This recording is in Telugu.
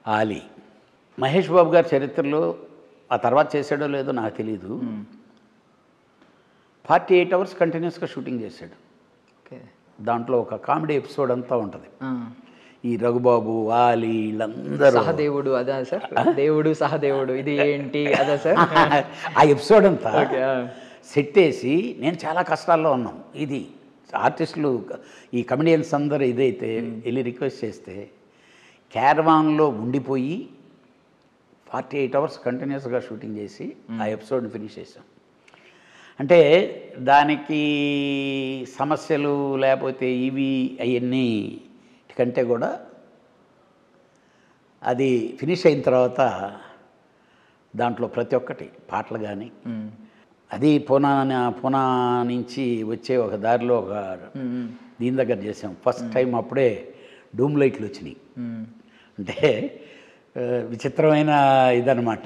ఆలీ. మహేష్ బాబు గారి చరిత్రలో ఆ తర్వాత చేశాడో లేదో నాకు తెలీదు. 48 అవర్స్ కంటిన్యూస్గా షూటింగ్ చేశాడు. ఓకే. దాంట్లో ఒక కామెడీ ఎపిసోడ్ అంతా ఉంటుంది. ఈ రఘుబాబు, ఆలీ వీళ్ళందరూ సహదేవుడు అదా సార్? దేవుడు సహదేవుడు ఇది ఏంటి అదా సార్? ఆ ఎపిసోడ్ అంతా ఓకే. సెట్ వేసి నేను చాలా కష్టాల్లో ఉన్నాం. ఇది ఆర్టిస్టులు ఈ కమెడియన్స్ అందరూ ఇదైతే వెళ్ళి రిక్వెస్ట్ చేస్తే క్యారవాన్లో ఉండిపోయి 48 అవర్స్ కంటిన్యూస్గా షూటింగ్ చేసి ఆ ఎపిసోడ్ని ఫినిష్ చేసాం. అంటే దానికి సమస్యలు లేకపోతే ఇవి అవన్నీ కంటే కూడా అది ఫినిష్ అయిన తర్వాత దాంట్లో ప్రతి ఒక్కటి పాటలు కానీ అది పూనా నుంచి వచ్చే ఒక దారిలో ఒక దీని దగ్గర చేసాం. ఫస్ట్ టైం అప్పుడే డూమ్ లైట్లు వచ్చినాయి. అంటే విచిత్రమైన ఇదనమాట.